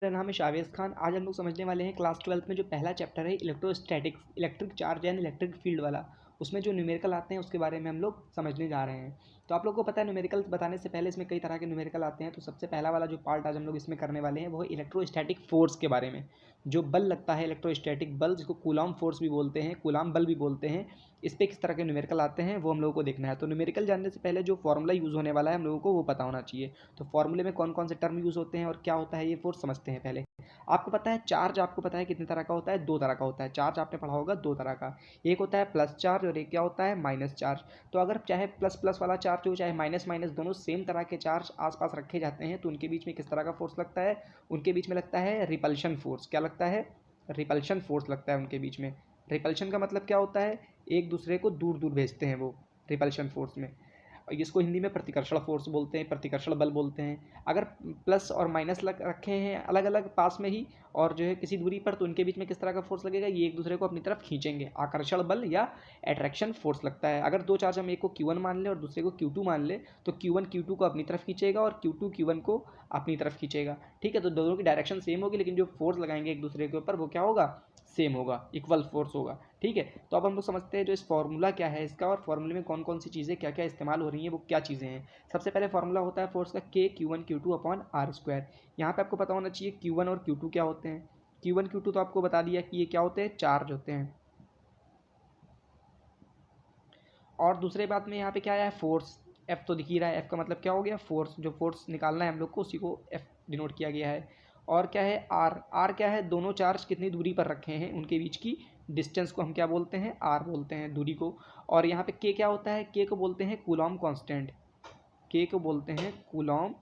मेरा नाम है शावेज़ खान। आज हम लोग समझने वाले हैं क्लास 12th में जो पहला चैप्टर है electrostatics, electric charge and electric field वाला। उसमें जो न्यूमेरिकल आते हैं उसके बारे में हम लोग समझने जा रहे हैं। तो आप लोग को पता है न्यूमेरिकल बताने से पहले इसमें कई तरह के न्यूमेरिकल आते हैं। तो सबसे पहला वाला जो पार्ट आज हम लोग इसमें करने वाले हैं वो है इलेक्ट्रोस्टैटिक फोर्स के बारे में। जो बल लगता है इलेक्ट्रोस्टैटिक बल, जिसको कूलॉम फोर्स भी बोलते हैं, कूलॉम बल भी बोलते हैं, इस पर किस तरह के न्यूमेरिकल आते हैं वो हम लोगों को देखना है। तो न्यूमेरिकल जानने से पहले जो फॉर्मूला यूज़ होने वाला है हम लोगों को वो पता होना चाहिए। तो फॉर्मूले में कौन कौन से टर्म यूज़ होते हैं और क्या होता है ये फोर्स समझते हैं पहले। आपको पता है चार्ज, आपको पता है कितने तरह का होता है? दो तरह का होता है। चार्ज आपने पढ़ा होगा दो तरह का, एक होता है प्लस चार्ज और एक क्या होता है? Minus charge. तो अगर चाहे प्लस प्लस वाला चार्ज हो चाहे माइनस माइनस, दोनों सेम तरह के चार्ज आसपास रखे जाते हैं तो उनके बीच में किस तरह का फोर्स लगता है? उनके बीच में लगता है रिपल्शन फोर्स। क्या लगता है? रिपल्शन फोर्स लगता है उनके बीच में। रिपल्शन का मतलब क्या होता है? एक दूसरे को दूर दूर भेजते हैं वो रिपल्शन फोर्स में। इसको हिंदी में प्रतिकर्षण फोर्स बोलते हैं, प्रतिकर्षण बल बोलते हैं। अगर प्लस और माइनस लग रखे हैं अलग अलग पास में ही और जो है किसी दूरी पर, तो उनके बीच में किस तरह का फोर्स लगेगा? ये एक दूसरे को अपनी तरफ खींचेंगे, आकर्षण बल या अट्रैक्शन फोर्स लगता है। अगर दो चार्ज हम एक को Q1 मान ले और दूसरे को Q2 मान ले, तो Q1 Q2 को अपनी तरफ खींचेगा और Q2 Q1 को अपनी तरफ खींचेगा। ठीक है, तो दोनों की डायरेक्शन सेम होगी लेकिन जो फोर्स लगाएंगे एक दूसरे के ऊपर वो क्या होगा? सेम होगा, इक्वल फोर्स होगा। ठीक है, तो अब हम लोग समझते हैं जो इस फॉर्मूला क्या है इसका, और फॉर्मूले में कौन कौन सी चीज़ें क्या क्या इस्तेमाल हो रही हैं, वो क्या चीज़ें हैं। सबसे पहले फॉर्मूला होता है फोर्स का K Q1 Q2 upon are square. यहाँ पे आपको पता होना चाहिए Q1 और Q2 क्या होते हैं। Q1 Q2 तो आपको बता दिया कि ये क्या होते हैं? चार्ज होते हैं। और दूसरे बात में यहाँ पे क्या आया है? फोर्स। एफ तो दिख ही रहा है, एफ का मतलब क्या हो गया? फोर्स। जो फोर्स निकालना है हम लोग को उसी को एफ डिनोट किया गया है। और क्या है? आर। आर क्या है? दोनों चार्ज कितनी दूरी पर रखे हैं उनके बीच की डिस्टेंस को हम क्या बोलते हैं? आर बोलते हैं, दूरी को। और यहाँ पे के क्या होता है? के को बोलते हैं कूलॉम कांस्टेंट। के को बोलते हैं कूलॉम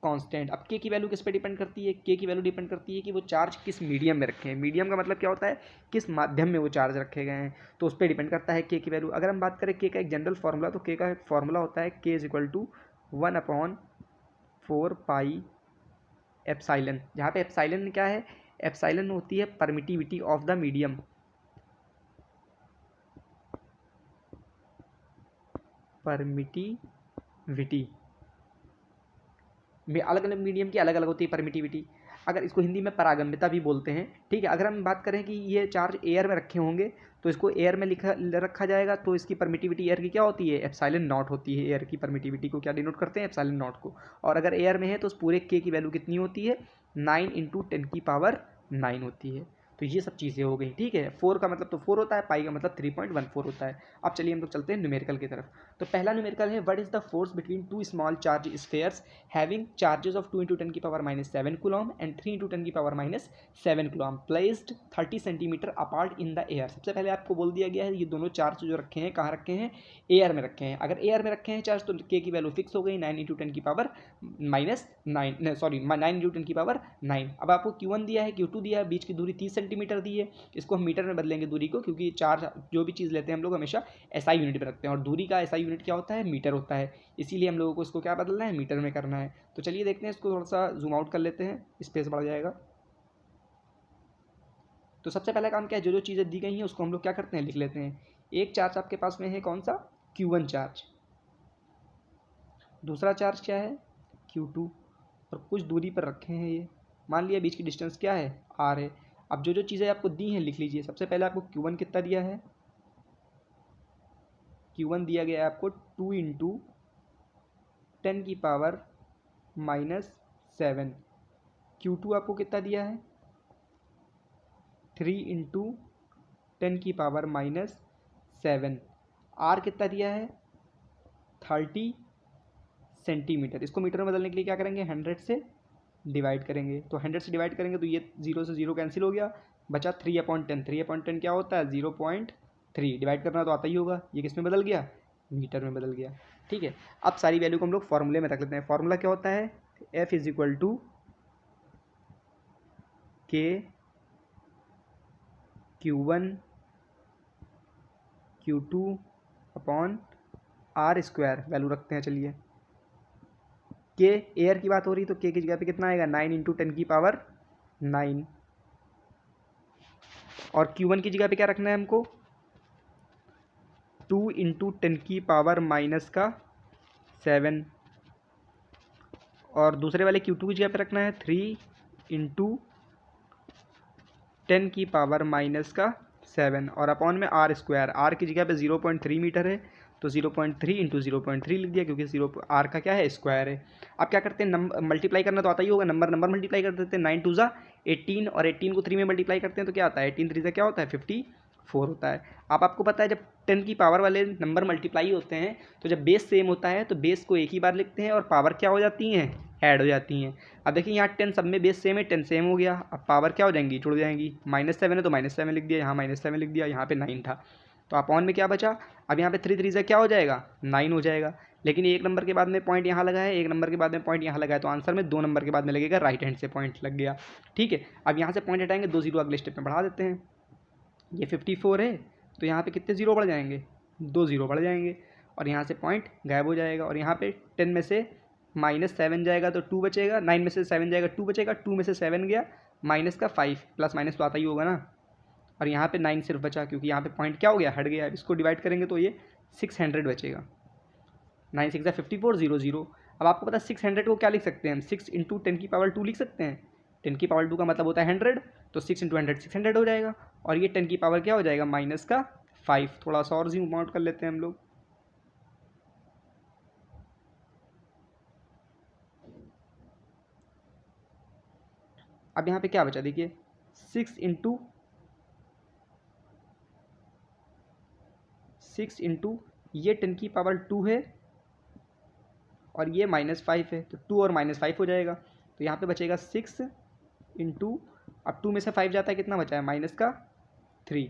कांस्टेंट। अब के की वैल्यू किस पे डिपेंड करती है? के की वैल्यू डिपेंड करती है कि वो चार्ज किस मीडियम में रखे हैं। मीडियम का मतलब क्या होता है? किस माध्यम में वो चार्ज रखे गए हैं, तो उस पर डिपेंड करता है के की वैल्यू। अगर हम बात करें के का एक जनरल फार्मूला, तो के का एक फार्मूला होता है K is equal to 1/4 pi epsilon. जहाँ पे एप्साइलन क्या है? एप्साइलन होती है permittivity of the medium. Permittivity में अलग अलग मीडियम की अलग अलग होती है परमिटिविटी। अगर इसको हिंदी में परागम्यता भी बोलते हैं। ठीक है, अगर हम बात करें कि ये चार्ज एयर में रखे होंगे तो इसको एयर में लिखा रखा जाएगा, तो इसकी परमिटिविटी एयर की क्या होती है? एप्सिलॉन नॉट होती है। एयर की परमिटिविटी को क्या डिनोट करते हैं? एप्सिलॉन नॉट को। और अगर एयर में है तो उस पूरे के की वैल्यू कितनी होती है? 9 × 10⁹ होती है। तो ये सब चीज़ें हो गई। ठीक है, 4 का मतलब तो 4 होता है, पाई का मतलब 3.14 होता है। अब चलिए हम लोग चलते हैं न्यूमेरिकल की तरफ। तो पहला न्यूमेरिकल है what is the force between two small charge spheres having charges of 2 × 10⁻⁷ Coulomb and 3 × 10⁻⁷ Coulomb placed 30 centimetre apart in the air. सबसे पहले आपको बोल दिया गया है ये दोनों चार्ज जो रखे हैं कहाँ रखे हैं? एयर में रखे हैं। अगर एयर में रखे हैं चार्ज तो के की वैल्यू फिक्स हो गई 9 × 10⁻⁹ अब आपको Q1 दिया है, Q2 दिया है, बीच की दूरी 30 सेंटीमीटर दी है। इसको हम मीटर में बदलेंगे दूरी को, क्योंकि चार्ज जो भी चीज़ लेते हैं हम लोग हमेशा SI यूनिट में रखते हैं और दूरी का SI यूनिट क्या होता है? मीटर होता है। इसीलिए हम लोगों को इसको क्या बदलना है? मीटर में करना है। तो चलिए देखते हैं, इसको थोड़ा सा जूम आउट कर लेते हैं, स्पेस बढ़ जाएगा। तो सबसे पहला काम क्या है? जो जो चीज़ें दी गई हैं उसको हम लोग क्या करते हैं? लिख लेते हैं। एक चार्ज आपके पास में है कौन सा? Q1 charge. दूसरा चार्ज क्या है? Q2। और कुछ दूरी पर रखे हैं ये, मान लिया बीच की डिस्टेंस क्या है? R है। अब जो जो चीज़ें आपको दी हैं लिख लीजिए। सबसे पहले आपको Q1 कितना दिया है? Q1 दिया गया है आपको 2 × 10⁻⁷। Q2 आपको कितना दिया है? 3 × 10⁻⁷। R कितना दिया है? 30 सेंटीमीटर। इसको मीटर में बदलने के लिए क्या करेंगे? 100 से डिवाइड करेंगे। तो 100 से डिवाइड करेंगे तो ये 0 से 0 कैंसिल हो गया, बचा 3/10। 3/10 क्या होता है? 0.3। डिवाइड करना तो आता ही होगा, ये किस में बदल गया? मीटर में बदल गया। ठीक है, अब सारी वैल्यू को हम लोग फॉर्मूले में रख लेते हैं। फॉर्मूला क्या होता है? F इज इक्वल टू के Q1 Q2 upon R square. Value रखते हैं चलिए। के एयर की बात हो रही तो के की जगह पे कितना आएगा? 9 × 10⁹ और Q1 की जगह पे क्या रखना है हमको? 2 × 10⁻⁷ और दूसरे वाले Q2 की जगह पे रखना है 3 इंटू 10 की पावर -7 और अपॉन में आर स्क्वायर। आर की जगह पे 0.3 मीटर है तो 0.3 इंटू 0.3 लिख दिया, क्योंकि आर का क्या है, स्क्वायर है। अब क्या करते हैं, नंबर मल्टीप्लाई करना तो आता ही होगा, नंबर मल्टीप्लाई कर देते हैं। 9 2 ज़ा 18 और 18 को 3 में मल्टीप्लाई करते हैं तो क्या आता है, 18 3 ज़ा क्या होता है, 54 होता है। आपको पता है जब 10 की पावर वाले नंबर मल्टीप्लाई होते हैं तो जब बेस सेम होता है तो बेस को एक ही बार लिखते हैं और पावर क्या हो जाती हैं, ऐड हो जाती हैं। अब देखिए यहाँ 10 सब में बेस सेम है, 10 सेम हो गया, अब पावर क्या हो जाएंगी, जुड़ जाएंगी। -7 है तो -7 लिख दिया, यहाँ -7 लिख दिया, यहाँ पे 9 था तो अपॉन में क्या बचा। अब यहाँ पे 3 3 से क्या हो जाएगा, 9 हो जाएगा। लेकिन एक नंबर के बाद में पॉइंट यहाँ लगा है, एक नंबर के बाद में पॉइंट यहाँ लगा है, तो आंसर में 2 नंबर के बाद में लगेगा, राइट हैंड से पॉइंट लग गया। ठीक है, अब यहाँ से पॉइंट हटाएंगे, 2 0 अगले स्टेप में बढ़ा देते हैं। ये 54 है तो यहाँ पे कितने जीरो बढ़ जाएंगे, 2 0 बढ़ जाएंगे और यहाँ से पॉइंट गायब हो जाएगा। और यहाँ पे 10 में से -7 जाएगा तो 2 बचेगा, 9 में से 7 जाएगा 2 बचेगा, 2 में से 7 गया माइनस का 5, प्लस माइनस तो आता ही होगा ना। और यहाँ पे 9 सिर्फ बचा, क्योंकि यहाँ पे पॉइंट क्या हो गया, हट गया। इसको डिवाइड करेंगे तो ये 600 बचेगा। 9 6 54 0 0। अब आपको पता है 600 को क्या लिख सकते हैं हम, 6 इंटू 10 की पावर 2 लिख सकते हैं। 10 की पावर 2 का मतलब होता है 100, तो 6 इंटू 100 600 हो जाएगा। और ये 10 की पावर क्या हो जाएगा, -5। थोड़ा सा और जूम आउट कर लेते हैं हम लोग। अब यहाँ पे क्या बचा, देखिए 6 इंटू ये 10 की पावर 2 है और ये -5 है, तो 2 और -5 हो जाएगा। तो यहाँ पे बचेगा 6 इंटू, अब 2 में से 5 जाता है, कितना बचा है, -3।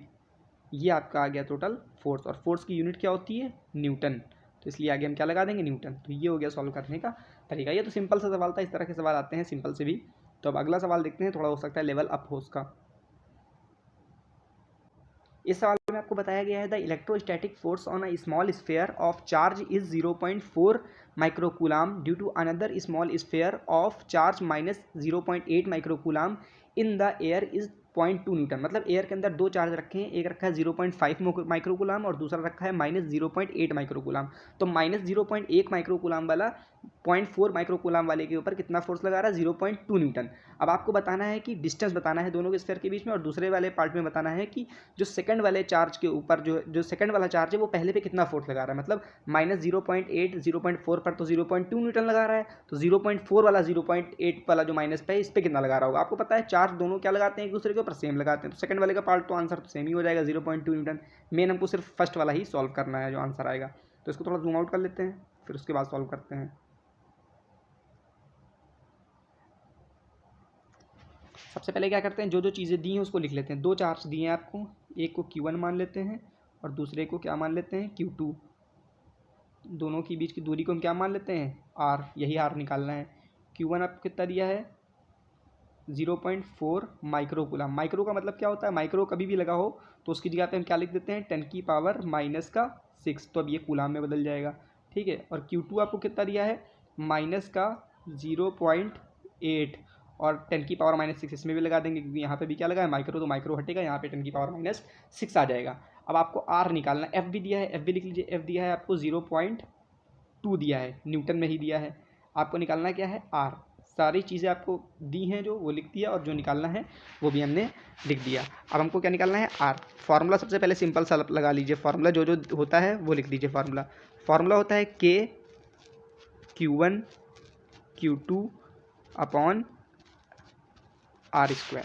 ये आपका आ गया टोटल फोर्स, और फोर्स की यूनिट क्या होती है, न्यूटन। तो इसलिए आगे हम क्या लगा देंगे, न्यूटन। तो ये हो गया सॉल्व करने का तरीका। ये तो सिंपल सा सवाल था, इस तरह के सवाल आते हैं सिंपल से भी। तो अब अगला सवाल देखते हैं, थोड़ा हो सकता है लेवल अप हो उसका। इस सवाल में आपको बताया गया है the electrostatic force on a small sphere of charge is 0.4 microcoulomb due to another small sphere of charge -0.8 microcoulomb in the air is 0.2 newton. मतलब एयर के अंदर दो चार्ज रखे हैं, एक रखा है 0.5 माइक्रोकूलाम और दूसरा रखा है -0.8 माइक्रोकूलाम। तो -0.1 माइक्रोकूलाम वाला 0.4 माइक्रोकूलाम वाले के ऊपर कितना फोर्स लगा रहा है, 0.2 न्यूटन। अब आपको बताना है कि डिस्टेंस बताना है दोनों के स्फेयर के बीच में, और दूसरे वाले पार्ट में बताना है कि जो सेकंड वाले चार्ज के ऊपर जो सेकंड वाला चार्ज है वो पहले पे कितना फोर्स लगा रहा है। मतलब -0.8 0.4 पर तो 0.2 न्यूटन लगा रहा है, तो 0.4 वाला 0.8 वाला जो माइनस पे है इस पर कितना लगा रहा होगा। आपको पता है चार्ज दोनों क्या लगाते हैं, एक दूसरे के ऊपर सेम लगाते हैं, तो सेकंड वाले का पार्ट तो आंसर तो सेम ही हो जाएगा, 0.2 न्यूटन। मेन हमको सिर्फ फर्स्ट वाला ही सॉल्व करना है जो आंसर आएगा। तो इसको थोड़ा जूम आउट कर लेते हैं, फिर उसके बाद सॉल्व करते हैं। सबसे पहले क्या करते हैं, जो जो चीज़ें दी हैं उसको लिख लेते हैं। दो चार्ज दिए हैं आपको, एक को Q1 मान लेते हैं और दूसरे को क्या मान लेते हैं, Q2। दोनों के बीच की दूरी को हम क्या मान लेते हैं, R। यही R निकालना है। Q1 आपको कितना दिया है, 0.4 माइक्रोकूलाम। माइक्रो का मतलब क्या होता है, माइक्रो कभी भी लगा हो तो उसकी जगह पे हम क्या लिख देते हैं, 10 की पावर -6। तो अब ये कूलाम में बदल जाएगा, ठीक है। और Q2 आपको कितना दिया है, -0.8 और 10 की पावर -6 इसमें भी लगा देंगे, क्योंकि यहाँ पे भी क्या लगा है, माइक्रो, तो माइक्रो हटेगा, यहाँ पे 10 की पावर -6 आ जाएगा। अब आपको R निकालना है। F भी दिया है, F भी लिख लीजिए। F दिया है आपको 0.2 दिया है, न्यूटन में ही दिया है। आपको निकालना क्या है, R। सारी चीज़ें आपको दी हैं जो वो लिख दिया, और जो निकालना है वो भी हमने लिख दिया। अब हमको क्या निकालना है, R। फार्मूला सबसे पहले सिंपल सा लगा लीजिए, फार्मूला जो जो होता है वो लिख दीजिए। फार्मूला होता है K Q1 Q2 upon R²,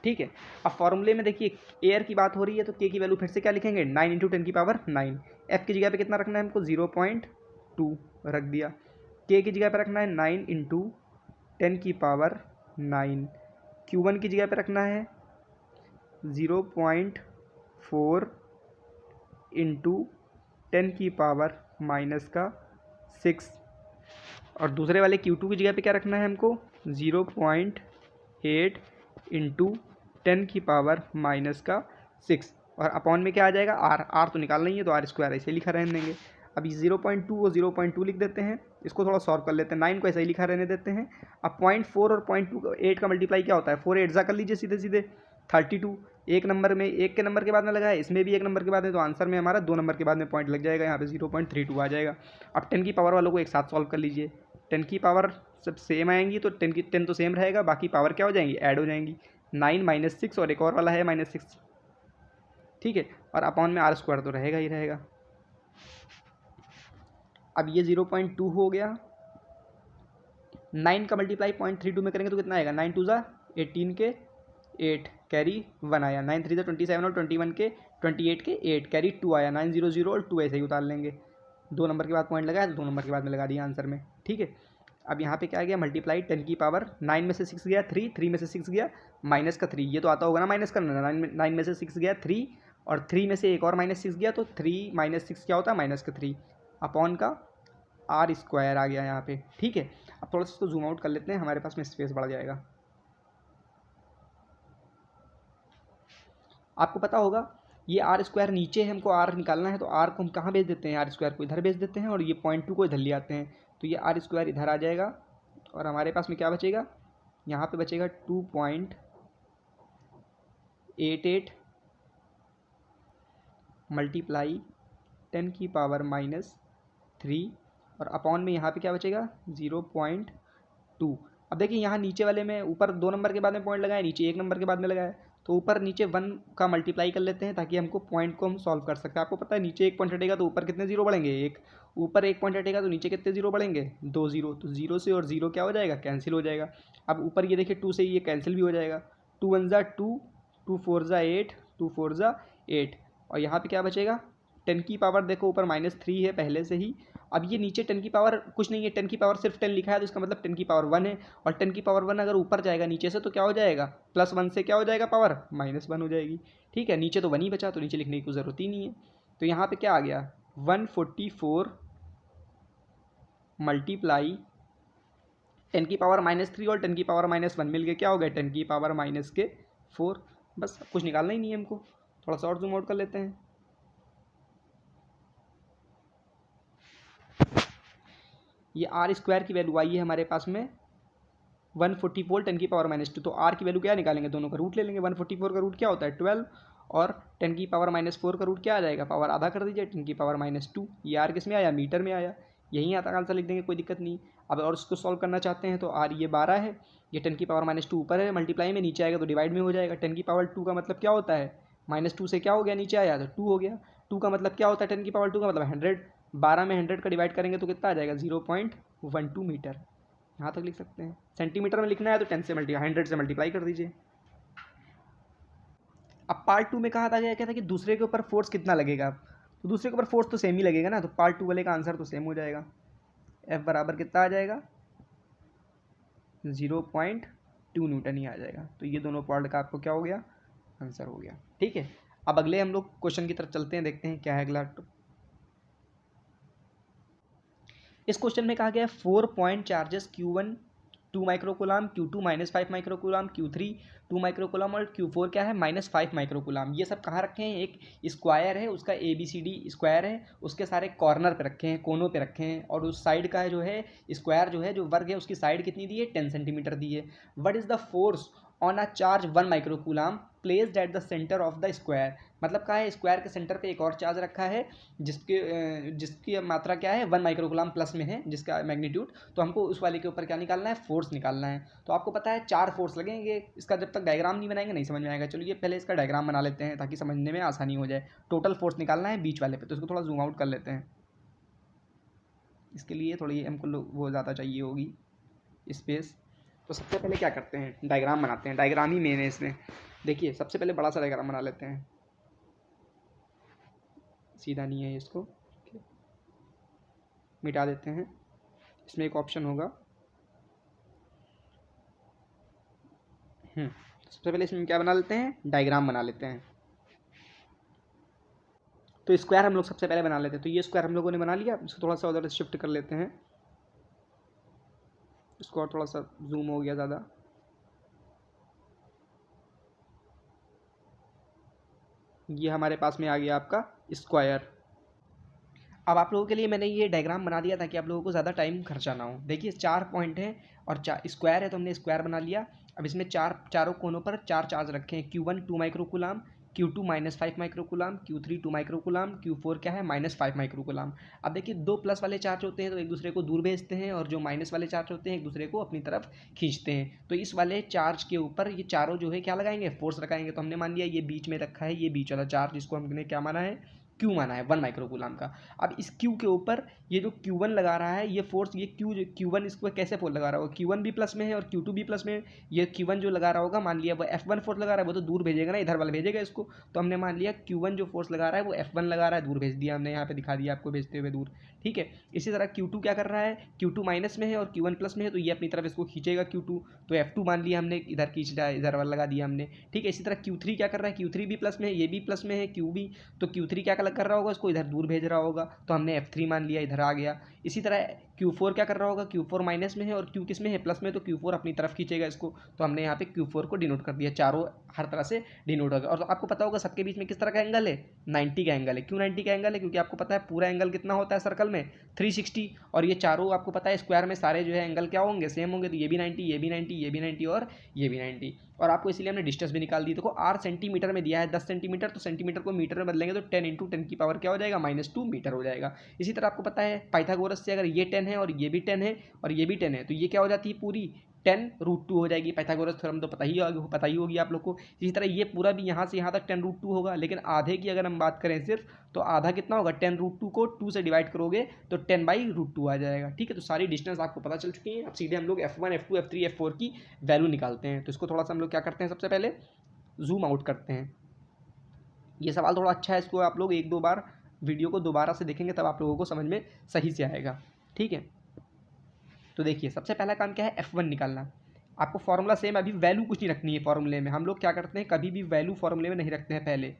ठीक है। अब फॉर्मूले में देखिए एयर की बात हो रही है तो K की वैल्यू फिर से क्या लिखेंगे, 9 इंटू 10 की पावर 9। F की जगह पे कितना रखना है हमको, 0.2 रख दिया। K की जगह पे रखना है 9 इंटू 10 की पावर 9। Q1 की जगह पे रखना है 0.4 इंटू 10 की पावर -6। और दूसरे वाले Q2 की जगह पे क्या रखना है हमको, 0.8 इंटू 10 की पावर -6। और अपॉन में क्या आ जाएगा, R तो निकालना ही है, तो R² ऐसे लिखा रहने देंगे। अभी 0.2 और 0.2 लिख देते हैं, इसको थोड़ा सॉल्व कर लेते हैं। 9 को ऐसे ही लिखा रहने देते हैं। अब 0.4 और 0.8 का मल्टीप्लाई क्या होता है, 4 8 कर लीजिए सीधे सीधे, 32। एक नंबर में, एक के नंबर के बाद में लगा है, इसमें भी एक नंबर के बाद है, तो आंसर में हमारा 2 नंबर के बाद में पॉइंट लग जाएगा, यहाँ पे 0.32 आ जाएगा। अब 10 की पावर वालों को एक साथ सॉल्व कर लीजिए। 10 की पावर सब सेम आएंगी तो 10 की 10 तो सेम रहेगा, बाकी पावर क्या हो जाएंगी, ऐड हो जाएंगी। 9 माइनस 6 और एक और वाला है -6, ठीक है। और अपॉन में r² तो रहेगा ही रहेगा। अब ये 0.2 हो गया। 9 का मल्टीप्लाई 0.32 में करेंगे तो कितना आएगा, 9 2 ज़ा 18 के 8 कैरी 1 आया, 9 3 ज़ा 27 और 21 के 28 के 8 कैरी 2 आया, 9 0 0 और 2 ऐसे ही उतार लेंगे। 2 नंबर के बाद पॉइंट लगाया तो 2 नंबर के बाद में लगा दिया आंसर में, ठीक है। अब यहाँ पे क्या आ गया, मल्टीप्लाई 10 की पावर 9 में से 6 गया 3, 3 में से 6 गया माइनस का 3, ये तो आता होगा ना माइनस करना। 9 में से 6 गया 3 और 3 में से एक और -6 गया तो 3 - 6 क्या होता है, माइनस का 3 अपॉन का r² आ गया यहाँ पे, ठीक है। अब थोड़ा सा इसको जूम आउट कर लेते हैं, हमारे पास में स्पेस बढ़ जाएगा। आपको पता होगा ये r² नीचे है, हमको r निकालना है तो r को हम कहाँ भेज देते हैं, r² को इधर भेज देते हैं और ये 0.2 को इधर ले आते हैं, तो ये r² इधर आ जाएगा और हमारे पास में क्या बचेगा, यहाँ पे बचेगा 2.88 मल्टीप्लाई 10 की पावर -3 और अपॉन में यहाँ पे क्या बचेगा 0.2। अब देखिए यहाँ नीचे वाले में ऊपर 2 नंबर के बाद में पॉइंट लगाया, नीचे 1 नंबर के बाद में लगाया, तो ऊपर नीचे 1 का मल्टीप्लाई कर लेते हैं ताकि हमको पॉइंट को हम सॉल्व कर सकते हैं। आपको पता है नीचे 1 पॉइंट हटेगा तो ऊपर कितने जीरो बढ़ेंगे, एक ऊपर 1 पॉइंट हटेगा तो नीचे कितने जीरो बढ़ेंगे, 2 जीरो। तो 0 से और 0 क्या हो जाएगा, कैंसिल हो जाएगा। अब ऊपर ये देखिए 2 से ये कैंसिल भी हो जाएगा, 2 1 ज़ा 2, 2 4 ज़ा 8, 2 4 ज़ा 8 और यहाँ पे क्या बचेगा 10 की पावर, देखो ऊपर -3 है पहले से ही। अब ये नीचे 10 की पावर कुछ नहीं है, 10 की पावर सिर्फ 10 लिखा है तो इसका मतलब 10 की पावर 1 है और 10 की पावर 1 अगर ऊपर जाएगा नीचे से तो क्या हो जाएगा, +1 से क्या हो जाएगा पावर -1 हो जाएगी, ठीक है। नीचे तो 1 ही बचा तो नीचे लिखने की कोई ज़रूरत ही नहीं है। तो यहाँ पे क्या आ गया 144 मल्टीप्लाई 10 की पावर -3 और 10 की पावर -1 मिल गए, क्या हो गया 10 की पावर -4। बस कुछ निकालना ही नहीं है हमको, थोड़ा सा और जूम आउट कर लेते हैं। ये r² की वैल्यू आई है हमारे पास में 144 10 की पावर -2, तो r की वैल्यू क्या निकालेंगे, दोनों का रूट ले लेंगे। 144 का रूट क्या होता है 12 और 10 की पावर -4 का रूट क्या आ जाएगा, पावर आधा कर दीजिए, 10 की पावर -2। ये r किस में आया, मीटर में आया, यहीं आता आंसर लिख देंगे, कोई दिक्कत नहीं। अब और इसको सॉल्व करना चाहते हैं तो r ये 12 है, ये 10 की पावर -2 ऊपर है मल्टीप्लाई में, नीचे आएगा तो डिवाइड में हो जाएगा। 10 की पावर 2 का मतलब क्या होता है, -2 से क्या हो गया नीचे आया तो 2 हो गया। 2 का मतलब क्या होता है 10 की पावर 2 का मतलब 100, 12 में 100 का डिवाइड करेंगे तो कितना आ जाएगा 0.12 मीटर, यहाँ तक लिख सकते हैं। सेंटीमीटर में लिखना है तो 10 से 100 से मल्टीप्लाई कर दीजिए। अब पार्ट 2 में कहा था क्या था कि दूसरे के ऊपर फोर्स कितना लगेगा, तो दूसरे के ऊपर फोर्स तो सेम ही लगेगा ना, तो पार्ट 2 वाले का आंसर तो सेम हो जाएगा। F बराबर कितना आ जाएगा 0.2 न्यूटन ही आ जाएगा। तो ये दोनों पार्ट का आपको क्या हो गया, आंसर हो गया, ठीक है। अब अगले हम लोग क्वेश्चन की तरफ चलते हैं, देखते हैं क्या है अगला। इस क्वेश्चन में कहा गया है 4 point charges Q1 2 माइक्रोकूलाम, Q2 -5 माइक्रोकूलाम, Q3 2 माइक्रोकूलाम और Q4 क्या है -5 माइक्रोकूलाम। ये सब कहाँ रखे हैं, एक स्क्वायर है उसका ABCD स्क्वायर है, उसके सारे कॉर्नर पे रखे हैं, कोनों पे रखे हैं और उस साइड का जो है स्क्वायर जो है जो वर्ग है उसकी साइड कितनी दी है 10 सेंटीमीटर दी है। What is the force on a charge 1 microcoulomb placed at the centre of the square, मतलब क्या है स्क्वायर के सेंटर पे एक और चार्ज रखा है जिसकी मात्रा क्या है 1 माइक्रोकूलाम प्लस में है, जिसका मैग्नीट्यूड, तो हमको उस वाले के ऊपर क्या निकालना है, फोर्स निकालना है। तो आपको पता है 4 फोर्स लगेंगे, इसका जब तक डायग्राम नहीं बनाएंगे नहीं समझ में आएगा। चलिए पहले इसका डायग्राम बना लेते हैं ताकि समझने में आसानी हो जाए। टोटल फोर्स निकालना है बीच वाले पे, तो इसको थोड़ा जूम आउट कर लेते हैं। इसके लिए थोड़ी हमको वो ज़्यादा चाहिए होगी स्पेस। तो सबसे पहले क्या करते हैं, डायग्राम बनाते हैं, डायग्राम ही मेन है इसमें। देखिए सबसे पहले बड़ा सा डायग्राम बना लेते हैं, सीधा नहीं है, इसको मिटा देते हैं। इसमें एक ऑप्शन होगा, सबसे पहले इसमें क्या बना लेते हैं, डायग्राम बना लेते हैं। तो स्क्वायर हम लोग सबसे पहले बना लेते हैं। तो ये स्क्वायर हम लोगों ने बना लिया, इसको थोड़ा सा उधर शिफ्ट कर लेते हैं, इसको और थोड़ा सा जूम हो गया ज़्यादा। ये हमारे पास में आ गया आपका स्क्वायर। अब आप लोगों के लिए मैंने ये डायग्राम बना दिया ताकि आप लोगों को ज़्यादा टाइम खर्चा ना हो। देखिए 4 पॉइंट हैं और स्क्वायर है तो हमने स्क्वायर बना लिया। अब इसमें चारों कोनों पर 4 चार्ज रखे हैं, Q1 2 माइक्रोकूलाम, Q2 -5 microcoulomb, Q3 2 microcoulomb, Q4 क्या है -5 माइक्रोकुलाम। अब देखिए दो प्लस वाले चार्ज होते हैं तो एक दूसरे को दूर भेजते हैं, और जो माइनस वाले चार्ज होते हैं एक दूसरे को अपनी तरफ खींचते हैं। तो इस वाले चार्ज के ऊपर ये चारों जो है क्या लगाएंगे, फोर्स लगाएंगे। तो हमने मान लिया ये बीच में रखा है, ये बीच वाला चार्ज, जिसको हमने क्या माना है, क्यू माना है 1 माइक्रोकुलाम का। अब इस क्यू के ऊपर ये जो Q1 लगा रहा है, ये फोर्स, ये Q1 इसको कैसे फोर्स लगा रहा होगा, Q1 भी प्लस में है और Q2 भी प्लस में है। ये Q1 जो लगा रहा होगा, मान लिया वो F1 फोर्स लगा रहा है, वो तो दूर भेजेगा ना, इधर वाला भेजेगा इसको। तो हमने मान लिया Q1 जो फोर्स लगा रहा है वो F1 लगा रहा है, दूर भेज दिया हमने, यहाँ पे दिखा दिया आपको भेजते हुए दूर। ठीक है, इसी तरह Q2 क्या कर रहा है, Q2 माइनस में है और Q1 प्लस में है, तो ये अपनी तरफ इसको खींचेगा Q2, तो F2 मान लिया हमने, इधर खींच रहा है, इधर वाला लगा दिया हमने। ठीक है, इसी तरह Q3 क्या कर रहा है, Q3 भी प्लस में है, ये भी प्लस में है, Q भी, तो Q3 क्या कर रहा होगा, इसको इधर दूर भेज रहा होगा, तो हमने F3 मान लिया, इधर आ गया। इसी तरह Q4 क्या कर रहा होगा, Q4 माइनस में है और Q किस में है, प्लस में, तो Q4 अपनी तरफ खींचेगा इसको, तो हमने यहाँ पे Q4 को डिनोट कर दिया, चारों हर तरह से डिनोट होगा। और आपको पता होगा सबके बीच में किस तरह का एंगल है, 90 का एंगल है। क्यों 90 का एंगल है, क्योंकि आपको पता है पूरा एंगल कितना होता है सर्कल में, 360, और ये चारों आपको पता है स्क्वायर में सारे जो है एंगल क्या होंगे, सेम होंगे। तो ये भी 90, ये भी 90, ये भी 90 और ये भी 90। और आपको इसलिए हमने डिस्टेंस भी निकाल दी। देखो r सेंटीमीटर में दिया है 10 सेंटीमीटर, तो सेंटीमीटर को मीटर में बदलेंगे तो 10 × 10 की पावर क्या हो जाएगा, -2 मीटर हो जाएगा। इसी तरह आपको पता है पाइथागोरस से अगर ये 10 है और ये भी 10 है और ये भी 10 है, तो ये क्या हो जाती है पूरी 10√2 हो जाएगी। पाइथागोरस थ्योरम तो पता ही होगी आप लोग को। इसी तरह ये पूरा भी यहाँ से यहाँ तक 10√2 होगा, लेकिन आधे की अगर हम बात करें सिर्फ, तो आधा कितना होगा, 10√2 को 2 से डिवाइड करोगे तो 10/√2 आ जाएगा। ठीक है, तो सारी डिस्टेंस आपको पता चल चुकी है। अब सीधे हम लोग F1 F2 F3 F4 की वैल्यू निकालते हैं। तो इसको थोड़ा सा हम लोग क्या करते हैं, सबसे पहले जूम आउट करते हैं। ये सवाल थोड़ा अच्छा है, इसको आप लोग एक दो बार वीडियो को दोबारा से देखेंगे तब आप लोगों को समझ में सही से आएगा। ठीक है, तो देखिए सबसे पहला काम क्या है, F1 निकालना। आपको फॉर्मूला सेम, अभी वैल्यू कुछ नहीं रखनी है फॉर्मूले में। हम लोग क्या करते हैं, कभी भी वैल्यू फॉर्मूले में नहीं रखते हैं पहले।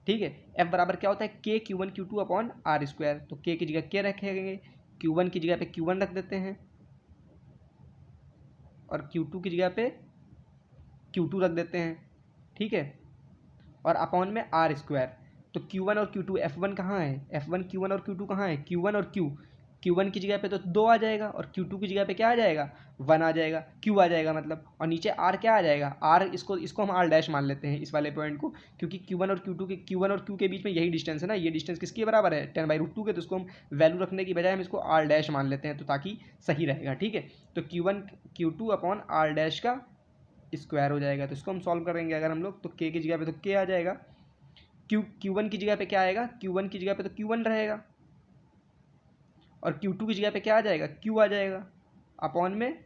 ठीक है, F बराबर क्या होता है, K Q1 Q2 upon R square. तो K की जगह K रखेंगे, Q1 की जगह पे Q1 रख देते हैं और Q2 की जगह पे Q2 रख देते हैं। ठीक है, और अपॉन में R स्क्वायर। तो Q1 और Q2, F1 कहाँ है, F1 Q1 और Q2 कहाँ है, Q1 और Q1 की जगह पे तो 2 आ जाएगा और Q2 की जगह पे क्या आ जाएगा, 1 आ जाएगा, Q आ जाएगा मतलब, और नीचे R क्या आ जाएगा, R, इसको हम R डैश मान लेते हैं इस वाले पॉइंट को, क्योंकि Q1 और Q के बीच में यही डिस्टेंस है ना, ये डिस्टेंस किसके बराबर है, 10/√2 के। तो इसको हम वैल्यू रखने की बजाय हम इसको R डैश मान लेते हैं, तो ताकि सही रहेगा। ठीक है, तो Q1 Q2 upon R dash का स्क्वायर हो जाएगा। तो इसको हम सॉल्व करेंगे अगर हम लोग, तो K की जगह पे तो K आ जाएगा, Q1 की जगह पे क्या आएगा, Q1 की जगह पे तो Q1 रहेगा, और Q2 की जगह पे क्या आ जाएगा, Q आ जाएगा, अपॉन में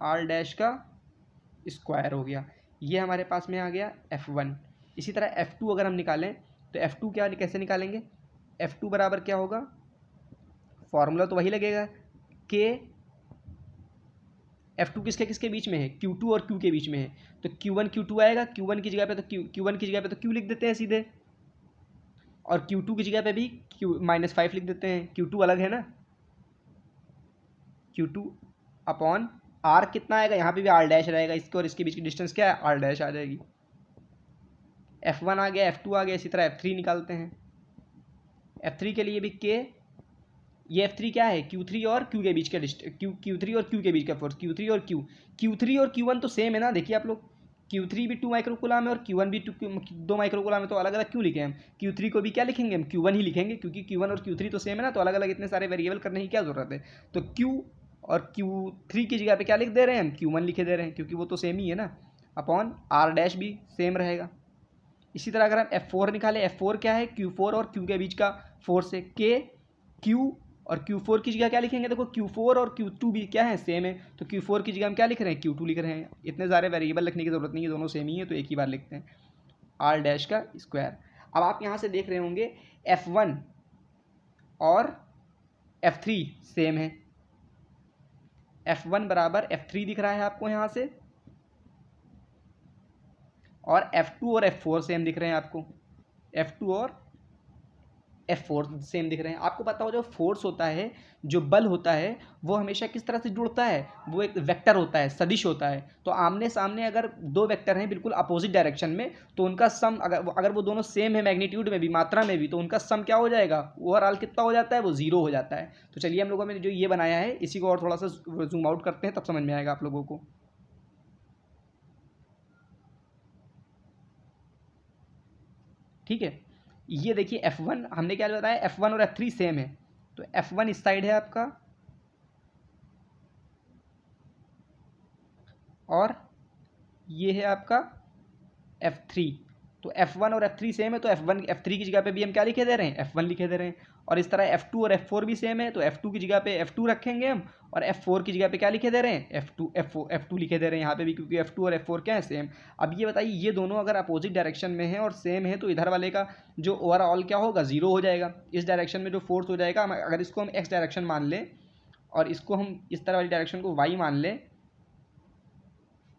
R डैश का स्क्वायर हो गया। ये हमारे पास में आ गया F1। इसी तरह F2 अगर हम निकालें तो F2 क्या कैसे निकालेंगे, F2 बराबर क्या होगा, फॉर्मूला तो वही लगेगा, K F2 किसके किसके बीच में है, Q2 और Q के बीच में है। तो Q1 Q2 आएगा, Q1 की जगह पे तो Q1 की जगह पे तो Q लिख देते हैं सीधे, और Q2 की जगह पे भी -5 लिख देते हैं। Q2 अलग है ना, Q2 अपॉन R कितना आएगा, यहाँ पे भी R डैश रहेगा, इसके और इसके बीच की डिस्टेंस क्या है, R डैश आ जाएगी। F1 आ गया, F2 आ गया, इसी तरह F3 निकालते हैं। F3 के लिए भी K, ये F3 क्या है, Q3 और Q के बीच का Q3 और Q के बीच का फोर्स, Q3 और Q1 तो सेम है ना। देखिए आप लोग, Q3 भी 2 माइक्रोकुलाम है और Q1 भी 2 माइक्रोकुलाम है, तो अलग अलग क्यों लिखे हम, Q3 को भी क्या लिखेंगे हम, Q1 ही लिखेंगे, क्योंकि Q1 और Q3 तो सेम है ना, तो अलग अलग इतने सारे वेरिएबल करने की क्या जरूरत है। तो Q और Q3 की जगह पे क्या लिख दे रहे हैं हम, Q1 लिखे दे रहे हैं, क्योंकि वो तो सेम ही है ना, अपॉन R डैश भी सेम रहेगा। इसी तरह अगर हम F4 निकालें, F4 क्या है, Q4 और Q के बीच का फोर्स है, K Q, और Q4 की जगह क्या लिखेंगे, देखो Q4 और Q2 भी क्या है, सेम है, तो Q4 की जगह हम क्या लिख रहे हैं, Q2 लिख रहे हैं। इतने सारे वेरिएबल लिखने की जरूरत नहीं है, दोनों सेम ही है, तो एक ही बार लिखते हैं, R डैश का स्क्वायर। अब आप यहाँ से देख रहे होंगे F1 और F3 सेम है, F1 बराबर F3 दिख रहा है आपको यहाँ से, और F2 और F4 सेम दिख रहे हैं आपको, F2 और F4 सेम दिख रहे हैं। आपको पता हो, जो फोर्स होता है, जो बल होता है, वो हमेशा किस तरह से जुड़ता है, वो एक वेक्टर होता है, सदिश होता है। तो आमने सामने अगर दो वेक्टर हैं बिल्कुल अपोजिट डायरेक्शन में, तो उनका सम अगर वो दोनों सेम है मैग्नीट्यूड में भी, मात्रा में भी, तो उनका सम क्या हो जाएगा, ओवरऑल कितना हो जाता है, वो 0 हो जाता है। तो चलिए हम लोगों ने जो ये बनाया है, इसी को और थोड़ा सा जूम आउट करते हैं, तब समझ में आएगा आप लोगों को। ठीक है। ये देखिए F1 हमने क्या बताया, F1 और F3 सेम है, तो F1 इस साइड है आपका और ये है आपका F3। तो F1 और F3 सेम है, तो F3 की जगह पे भी हम क्या लिखे दे रहे हैं, F1 लिखे दे रहे हैं। और इस तरह F2 और F4 भी सेम है, तो F2 की जगह पे F2 रखेंगे हम, और F4 की जगह पे क्या लिखे दे रहे हैं, F2 लिखे दे रहे हैं यहाँ पे भी, क्योंकि F2 और F4 क्या है, सेम। अब ये बताइए, ये दोनों अगर अपोजिट डायरेक्शन में है और सेम है, तो इधर वाले का जो ओवरऑल क्या होगा, जीरो हो जाएगा। इस डायरेक्शन में जो फोर्स हो जाएगा, अगर इसको हम एक्स डायरेक्शन मान लें और इसको हम इस तरह वाली डायरेक्शन को वाई मान लें,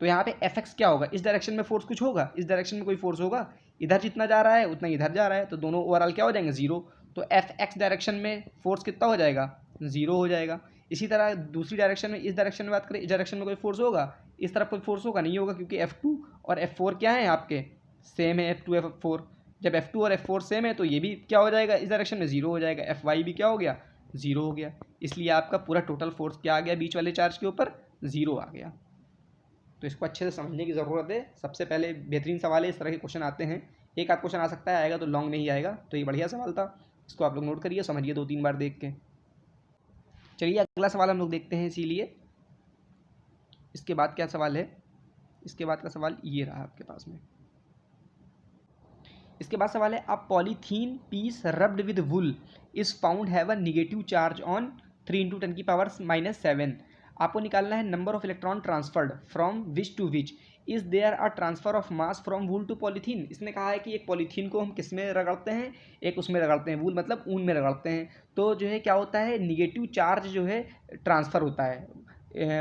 तो यहाँ पे एफ एक्स क्या होगा, इस डायरेक्शन में फोर्स कुछ होगा, इस डायरेक्शन में कोई फोर्स होगा, इधर जितना जा रहा है उतना इधर जा रहा है, तो दोनों ओवरऑल क्या हो जाएंगे, जीरो। तो एफ एक्स डायरेक्शन में फोर्स कितना हो जाएगा, जीरो हो जाएगा। इसी तरह दूसरी डायरेक्शन में, इस डायरेक्शन में बात करें, इस डायरेक्शन में कोई फोर्स होगा, इस तरफ कोई फोर्स होगा, नहीं होगा, क्योंकि F2 और F4 क्या है आपके, सेम है, F2 F4। जब F2 और F4 सेम है, तो ये भी क्या हो जाएगा, इस डायरेक्शन में जीरो हो जाएगा, Fy भी क्या हो गया, जीरो हो गया। इसलिए आपका पूरा टोटल फोर्स क्या आ गया, बीच वाले चार्ज के ऊपर जीरो आ गया। तो इसको अच्छे से समझने की ज़रूरत है। सबसे पहले बेहतरीन सवाल है, इस तरह के क्वेश्चन आते हैं, एक आध क्वेश्चन आ सकता है, आएगा तो लॉन्ग नहीं आएगा, तो ये बढ़िया सवाल था, इसको आप लोग नोट करिए, समझिए 2-3 बार देख के। चलिए अगला सवाल हम लोग देखते हैं। इसीलिए इसके बाद क्या सवाल है, इसके बाद का सवाल ये रहा आपके पास में। इसके बाद सवाल है, a polythene piece rubbed with wool is found have a negative charge on 3 × 10⁻⁷ आपको निकालना है number of electron transferred from which to which is there a transfer of mass from wool to polythene. इसने कहा है कि एक polythene को हम किस में रगड़ते हैं, एक उसमें रगड़ते हैं, वूल मतलब ऊन में रगड़ते हैं, तो जो है क्या होता है, निगेटिव चार्ज जो है ट्रांसफ़र होता है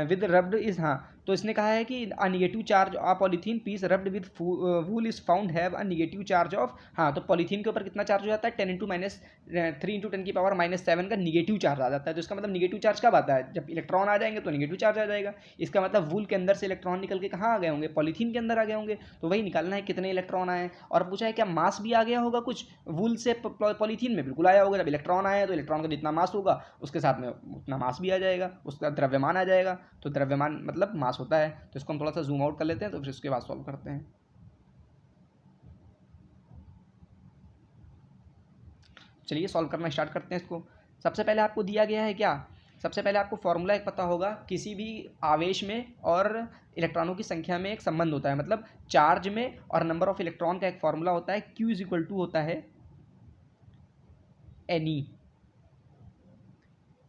विद रब्ड इज, हाँ। तो इसने कहा है कि a negative charge a polythene piece rubbed with wool is found have a negative charge of, हाँ, तो पॉलीथीन के ऊपर कितना चार्ज हो जाता है, 10 × 3 × 10⁻⁷ का निगेटिव चार्ज आ जाता है। तो इसका मतलब निगेटिव चार्ज कब आता है, जब इलेक्ट्रॉन आ जाएंगे तो निगेटिव चार्ज आ जाएगा। इसका मतलब वूल के अंदर से इलेक्ट्रॉन निकल के कहाँ आ गए होंगे, पॉलीथीन के अंदर आ गए होंगे। तो वही निकालना है कितने इलेक्ट्रॉन आए। और पूछा है क्या मास भी आ गया होगा कुछ वूल से पॉलीथीन में, बिल्कुल आया होगा। जब इलेक्ट्रॉन आया तो इलेक्ट्रॉन का जितना मास होगा उसके साथ में उतना मास भी आ जाएगा, उसका द्रव्यमान आ जाएगा। तो द्रव्यमान मतलब मास होता है। तो इसको हम थोड़ा सा जूम आउट कर लेते हैं, तो फिर उसके बाद सॉल्व करते हैं। चलिए सॉल्व करना स्टार्ट करते हैं इसको। सबसे पहले आपको दिया गया है क्या, सबसे पहले आपको फॉर्मूला एक पता होगा, किसी भी आवेश में और इलेक्ट्रॉनों की संख्या में एक संबंध होता है, मतलब चार्ज में और नंबर ऑफ इलेक्ट्रॉन का एक फॉर्मूला होता है, Q = होता है Ne,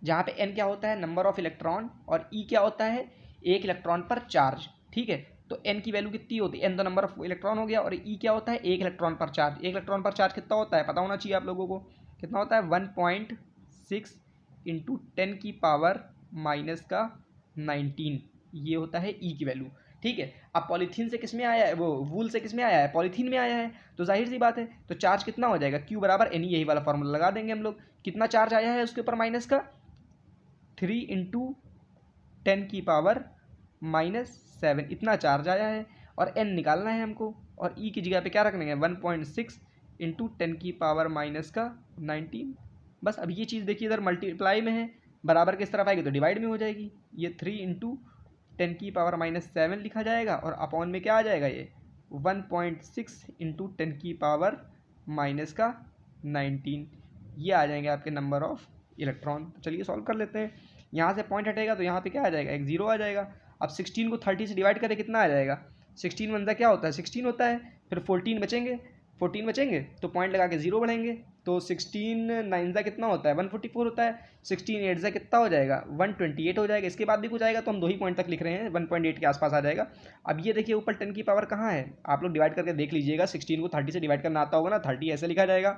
जहाँ पे N क्या होता है, नंबर ऑफ इलेक्ट्रॉन, और E क्या होता है, एक इलेक्ट्रॉन पर चार्ज। ठीक है, तो N की वैल्यू कितनी होती है, N तो नंबर ऑफ इलेक्ट्रॉन हो गया, और E क्या होता है, एक इलेक्ट्रॉन पर चार्ज। एक इलेक्ट्रॉन पर चार्ज कितना होता है पता होना चाहिए आप लोगों को, कितना होता है, 1.6 × 10⁻⁻19 ये होता है E की वैल्यू। ठीक है, अब पॉलीथीन से किस में आया है, वो वूल से किस में आया है, पॉलीथीन में आया है, तो जाहिर सी बात है, तो चार्ज कितना हो जाएगा, Q = Ne, यही वाला फॉर्मूला लगा देंगे हम लोग। कितना चार्ज आया है उसके ऊपर माइनस का, 3 × 10⁻⁻7 इतना चार्ज आया है, और N निकालना है हमको, और E की जगह पे क्या रखना है, 1.6 × 10⁻⁻19। बस अब ये चीज़ देखिए, इधर मल्टीप्लाई में है, बराबर किस तरफ आएगी तो डिवाइड में हो जाएगी। ये 3 × 10⁻⁷ लिखा जाएगा, और अपॉन में क्या आ जाएगा, ये 1.6 × 10⁻⁻19 ये आ जाएंगे आपके नंबर ऑफ इलेक्ट्रॉन। तो चलिए सॉल्व कर लेते हैं। यहाँ से पॉइंट हटेगा तो यहाँ पे क्या आ जाएगा, एक जीरो आ जाएगा। अब 16 को 30 से डिवाइड करें कितना आ जाएगा, 16 × क्या होता है, 16 होता है, फिर 14 बचेंगे तो पॉइंट लगा के जीरो बढ़ेंगे, तो 16 9 कितना होता है, 144 होता है, 16 8 कितना हो जाएगा, 128 हो जाएगा। इसके बाद भी कुछ आएगा तो हम 2 ही पॉइंट तक लिख रहे हैं, 1.8 के आसपास आ जाएगा। अब ये देखिए ऊपर 10 की पावर कहाँ है, आप लोग डिवाइड करके देख लीजिएगा, 16 को 30 से डिवाइड करना आता होगा ना, 30 ऐसे लिखा जाएगा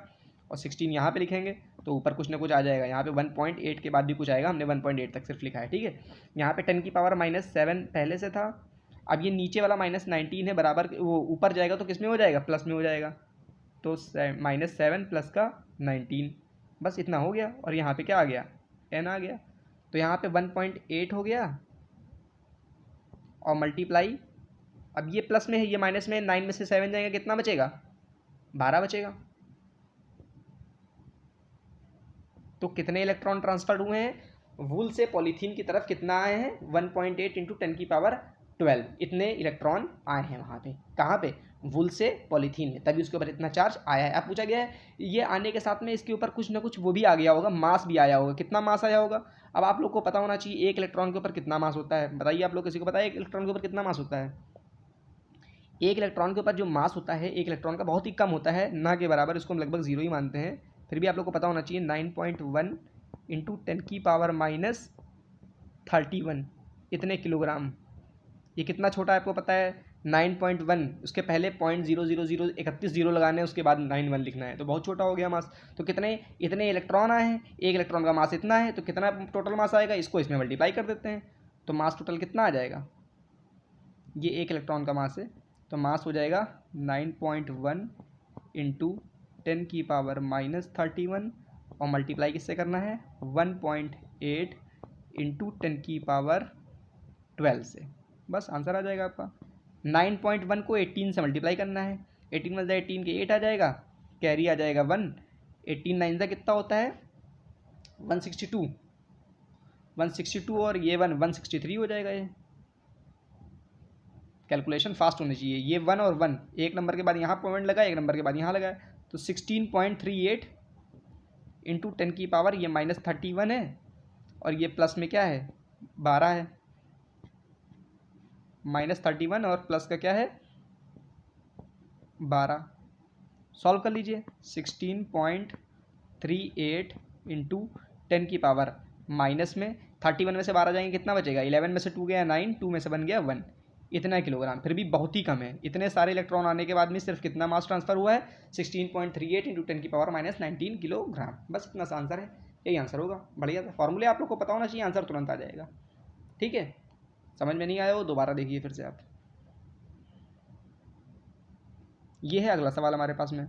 और 16 यहाँ पे लिखेंगे तो ऊपर कुछ ना कुछ आ जाएगा। यहाँ पे 1.8 के बाद भी कुछ आएगा, हमने 1.8 तक सिर्फ लिखा है। ठीक है, यहाँ पे 10 की पावर -7 पहले से था। अब ये नीचे वाला -19 है, बराबर वो ऊपर जाएगा तो किस में हो जाएगा, प्लस में हो जाएगा, तो -7 प्लस का 19, बस इतना हो गया। और यहाँ पे क्या आ गया, n आ गया, तो यहाँ पे 1.8 हो गया, और मल्टीप्लाई, अब ये प्लस में है, ये माइनस में, 9 में से 7 जाएगा, कितना बचेगा, 12 बचेगा। तो कितने इलेक्ट्रॉन ट्रांसफर हुए हैं, वूल से पॉलीथीन की तरफ कितना आए हैं, 1.8 × 10⁻⁻⁷ 12 इतने इलेक्ट्रॉन आए हैं वहाँ पे। कहाँ पे? वुल से पॉलीथीन में, तभी उसके ऊपर इतना चार्ज आया है। अब पूछा गया है ये आने के साथ में इसके ऊपर कुछ ना कुछ वो भी आ गया होगा, मास भी आया होगा। कितना मास आया होगा? अब आप लोग को पता होना चाहिए एक इलेक्ट्रॉन के ऊपर कितना मास होता है। बताइए आप लोग, किसी को पता है एक इलेक्ट्रॉन के ऊपर कितना मास होता है? एक इलेक्ट्रॉन के ऊपर जो मास होता है एक इलेक्ट्रॉन का बहुत ही कम होता है, ना के बराबर, इसको हम लगभग जीरो ही मानते हैं। फिर भी आप लोग को पता होना चाहिए 9.1 इंटू 10⁻31 इतने किलोग्राम। ये कितना छोटा है आपको पता है? 9.1, उसके पहले 0.00031 जीरो लगाने हैं, उसके बाद 91 लिखना है, तो बहुत छोटा हो गया मास। तो कितने इतने इलेक्ट्रॉन आए हैं, एक इलेक्ट्रॉन का मास इतना है, तो कितना टोटल मास आएगा, इसको इसमें मल्टीप्लाई कर देते हैं, तो मास टोटल कितना आ जाएगा? ये एक इलेक्ट्रॉन का मास है, तो मास हो जाएगा 9.1 इंटू 10⁻31 और मल्टीप्लाई किससे करना है? 1.8 इंटू 10⁻12 से। बस आंसर आ जाएगा आपका। 9.1 को 18 से मल्टीप्लाई करना है, 18 + 18 के 8 आ जाएगा, कैरी आ जाएगा 1, 18 9 से कितना होता है? 162, 162 और ये 163 हो जाएगा। ये कैलकुलेशन फास्ट होनी चाहिए। ये 1 और 1, एक नंबर के बाद यहाँ पॉइंट लगा, एक नंबर के बाद यहाँ लगा, तो 16.38 इंटू 10 की पावर ये -31 है, और ये प्लस में क्या है? 12 है। -31 और प्लस का क्या है? 12। सॉल्व कर लीजिए। 16.38 इंटू 10 की पावर माइनस में 31 में से 12 जाएंगे, कितना बचेगा? 11 में से 2 गया 9, 2 में से बन गया 1, इतना किलोग्राम। फिर भी बहुत ही कम है। इतने सारे इलेक्ट्रॉन आने के बाद में सिर्फ कितना मास ट्रांसफर हुआ है? 16.38 इंटू 10 की पावर -19 किलोग्राम। बस इतना सा आंसर है, यही आंसर होगा। बढ़िया था। फॉर्मूले आप लोग को पता होना चाहिए, आंसर तुरंत आ जाएगा। ठीक है, समझ में नहीं आया हो दोबारा देखिए फिर से आप। ये है अगला सवाल हमारे पास में।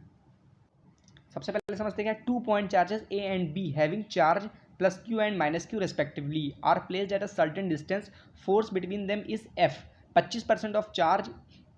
सबसे पहले समझते हैं, 2 point charges A and B having charge plus q and minus q respectively are placed at a certain distance, force between them is F, 25% of charge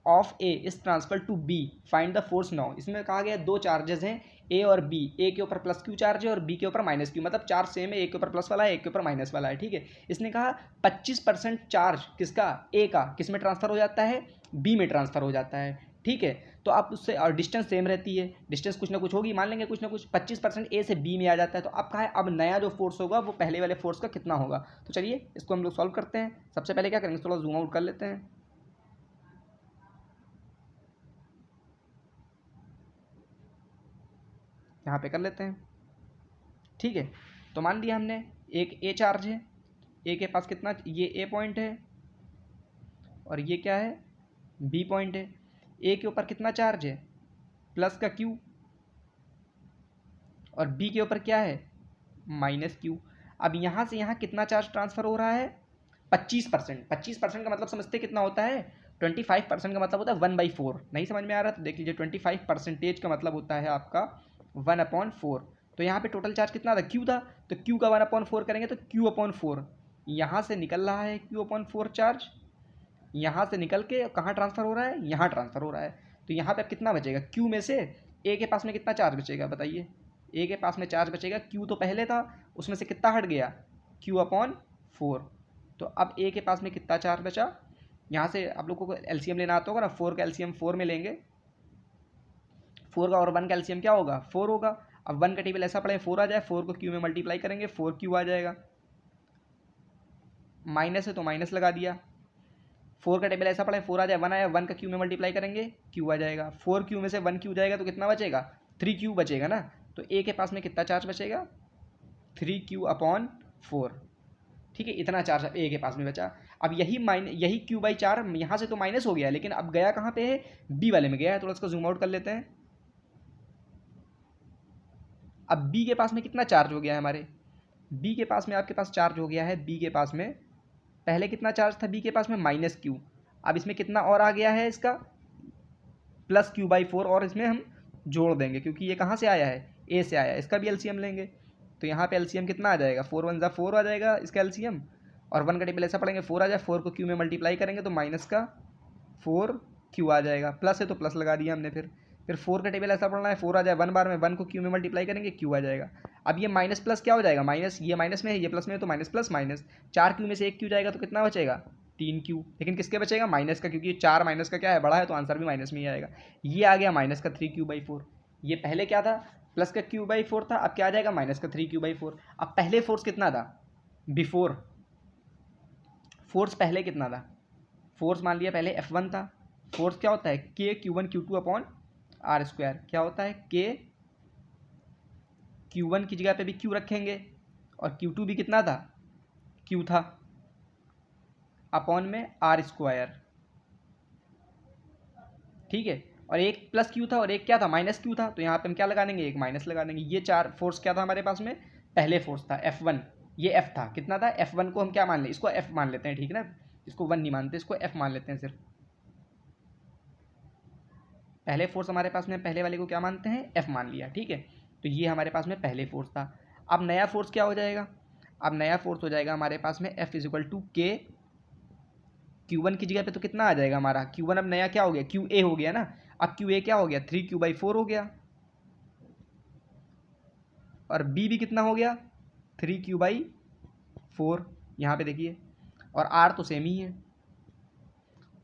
of A is transfer to B, find the force now. इसमें कहा गया दो charges हैं ए और B, ए के ऊपर plus Q charge है और बी के ऊपर माइनस क्यू, मतलब चार्ज सेम है, ए के ऊपर प्लस वाला है, ए के ऊपर माइनस वाला है। ठीक है, इसने कहा 25% चार्ज किसका? ए का किस में ट्रांसफर हो जाता है? बी में ट्रांसफर हो जाता है। ठीक है, तो आप उससे और डिस्टेंस सेम रहती है, डिस्टेंस कुछ ना कुछ होगी, मान लेंगे कुछ ना कुछ। 25% ए से बी में आ जाता है, तो अब कहा है अब नया जो फोर्स होगा वो पहले वाले फोर्स का कितना होगा। तो चलिए इसको हम लोग सॉल्व करते हैं। सबसे पहले क्या करेंगे, थोड़ा जूम आउट कर लेते हैं। यहाँ पे कर लेते हैं। ठीक है, तो मान लिया हमने एक ए चार्ज है, ए के पास कितना, ये ए पॉइंट है और ये क्या है? बी पॉइंट है। ए के ऊपर कितना चार्ज है? प्लस का क्यू, और बी के ऊपर क्या है? Minus Q. अब यहाँ से यहाँ कितना चार्ज ट्रांसफर हो रहा है? 25%। 25% का मतलब समझते कितना होता है? 25% का मतलब होता है 1/4। नहीं समझ में आ रहा तो देख लीजिए, 25% का मतलब होता है आपका 1/4। तो यहाँ पे टोटल चार्ज कितना था? क्यू था, तो क्यू का 1/4 करेंगे तो Q/4। यहाँ से निकल रहा है Q/4 चार्ज, यहाँ से निकल के कहाँ ट्रांसफर हो रहा है? यहाँ ट्रांसफर हो रहा है। तो यहाँ पे अब कितना बचेगा? क्यू में से ए के पास में कितना चार्ज बचेगा बताइए? ए के पास में चार्ज बचेगा, क्यू तो पहले था, उसमें से कितना हट गया? Q/4। तो अब ए के पास में कितना चार्ज बचा? यहाँ से आप लोगों को एलसीएम लेना आता होगा ना, 4 का एलसीएम 4 में लेंगे, 4 का और 1 का एलसीएम क्या होगा? 4 होगा। अब 1 का टेबल ऐसा पड़े 4 आ जाए, 4 को क्यू में मल्टीप्लाई करेंगे 4Q आ जाएगा, माइनस है तो माइनस लगा दिया। 4 का टेबल ऐसा पड़ा है 4 आ जाए 1 आया, 1 का क्यू में मल्टीप्लाई करेंगे Q आ जाएगा, 4Q में से 1Q जाएगा तो कितना बचेगा? 3Q बचेगा ना। तो ए के पास में कितना चार्ज बचेगा? 3Q/4। ठीक है, इतना चार्ज अब ए के पास में बचा। अब यही Q/4 यहाँ से तो माइनस हो गया, लेकिन अब गया कहाँ पे है? बी वाले में गया है। थोड़ा इसको जूम आउट कर लेते हैं। अब बी के पास में कितना चार्ज हो गया है हमारे? बी के पास में आपके पास चार्ज हो गया है, बी के पास में पहले कितना चार्ज था? बी के पास में -Q। अब इसमें कितना और आ गया है इसका? +Q/4, और इसमें हम जोड़ देंगे क्योंकि ये कहाँ से आया है? ए से आया है। इसका भी एलसीएम लेंगे, तो यहाँ पे एलसीएम कितना आ जाएगा? 4 1 ज़ा 4 आ जाएगा इसका एलसीएम, और 1 का टेबल ऐसा पढ़ेंगे 4 आ जाए, 4 को Q में मल्टीप्लाई करेंगे तो -4Q आ जाएगा। प्लस है तो प्लस लगा दिया हमने। फिर 4 का टेबल ऐसा पढ़ना है 4 आ जाए 1 बार में, 1 को Q में मल्टीप्लाई करेंगे Q आ जाएगा। अब ये माइनस प्लस क्या हो जाएगा? माइनस, ये माइनस में है, ये प्लस में है, तो माइनस प्लस माइनस, 4Q में से 1Q जाएगा तो कितना बचेगा? 3Q, लेकिन किसके बचेगा, माइनस का, क्योंकि 4 माइनस का क्या है, बड़ा है, तो आंसर भी माइनस में ही आएगा। ये आ गया माइनस का 3Q/4। ये पहले क्या था, प्लस का Q/4 था, अब क्या आ जाएगा, माइनस का 3Q/4। अब पहले फोर्स कितना था, बिफोर फोर्स पहले कितना था, फोर्स मान लिया पहले F1 था। फोर्स क्या होता है, K Q1Q2/R²। क्या होता है, Q1 की जगह पे भी Q रखेंगे, और Q2 भी कितना था, Q था, अपॉन में R²। ठीक है, और एक प्लस Q था और एक क्या था, माइनस Q था, तो यहाँ पे हम क्या लगा देंगे, एक माइनस लगा देंगे। ये 4 फोर्स क्या था हमारे पास में, पहले फोर्स था F1, ये F था, कितना था, F1 को हम क्या मान लें, इसको F मान लेते हैं, ठीक है ना, इसको 1 नहीं मानते, इसको F मान लेते हैं सिर्फ। पहले फोर्स हमारे पास में, पहले वाले को क्या मानते हैं, F मान लिया, ठीक है। तो ये हमारे पास में पहले फोर्स था। अब नया फोर्स क्या हो जाएगा, अब नया फोर्स हो जाएगा हमारे पास में F = K। Q1 की जगह पे तो कितना आ जाएगा हमारा, Q1 अब नया क्या हो गया, QA हो गया ना। अब QA क्या हो गया, 3Q/4 हो गया, और B भी कितना हो गया, 3Q/4, यहाँ पे देखिए, और R तो सेम ही है।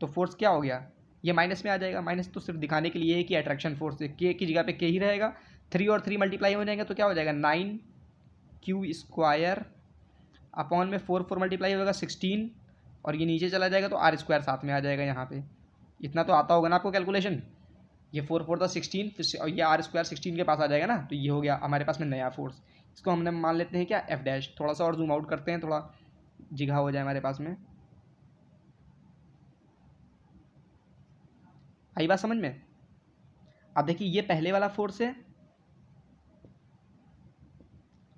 तो फोर्स क्या हो गया, ये माइनस में आ जाएगा। माइनस तो सिर्फ दिखाने के लिए है कि अट्रैक्शन फोर्स है, K की जगह पे K ही रहेगा। 3 और 3 मल्टीप्लाई हो जाएंगे तो क्या हो जाएगा, 9Q² अपॉन में 4 मल्टीप्लाई होगा 16, और ये नीचे चला जाएगा तो R² साथ में आ जाएगा यहाँ पे। इतना तो आता होगा ना आपको कैलकुलेशन। ये 4 था 16, फिर और ये R² 16 के पास आ जाएगा ना, तो ये हो गया हमारे पास में नया फोर्स। इसको हमने मान लेते हैं क्या, F'। थोड़ा सा और जूम आउट करते हैं, थोड़ा जगह हो जाए हमारे पास में। आई बात समझ में। अब देखिए ये पहले वाला फोर्स है,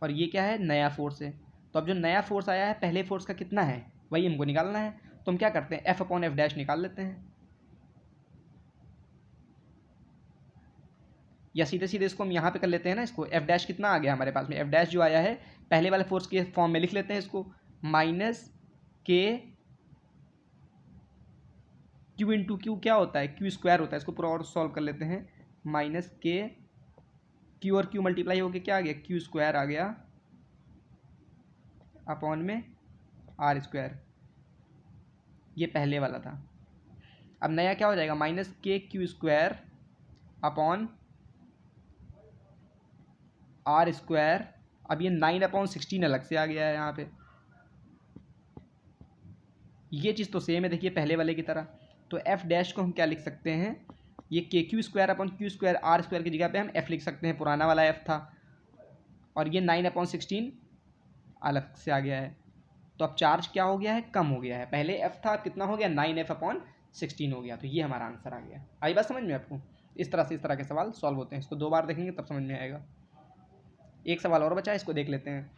और ये क्या है, नया फोर्स है। तो अब जो नया फोर्स आया है पहले फोर्स का कितना है, वही हमको निकालना है। तो हम क्या करते हैं, F/F' निकाल लेते हैं, या सीधे सीधे इसको हम यहाँ पे कर लेते हैं ना, इसको F' कितना आ गया हमारे पास में, F' जो आया है पहले वाले फोर्स के फॉर्म में लिख लेते हैं इसको, -K Q/Q क्या होता है, Q² होता है। इसको पूरा और सॉल्व कर लेते हैं, -K, Q और Q मल्टीप्लाई होकर क्या आ गया, Q² आ गया, अपॉन में R²। ये पहले वाला था। अब नया क्या हो जाएगा, -K Q² अपॉन R²। अब ये 9/16 अलग से आ गया है यहाँ पे। ये चीज़ तो सेम है, देखिए पहले वाले की तरह। तो F' को हम क्या लिख सकते हैं, ये KQ² अपॉन Q² R² की जगह पे हम F लिख सकते हैं, पुराना वाला F था, और ये 9/16 अलग से आ गया है। तो अब चार्ज क्या हो गया है, कम हो गया है। पहले F था, अब कितना हो गया, 9F/16 हो गया। तो ये हमारा आंसर आ गया। आई बात समझ में आपको। इस तरह से इस तरह के सवाल सॉल्व होते हैं। इसको 2 बार देखेंगे तब समझ में आएगा। एक सवाल और बचा है, इसको देख लेते हैं।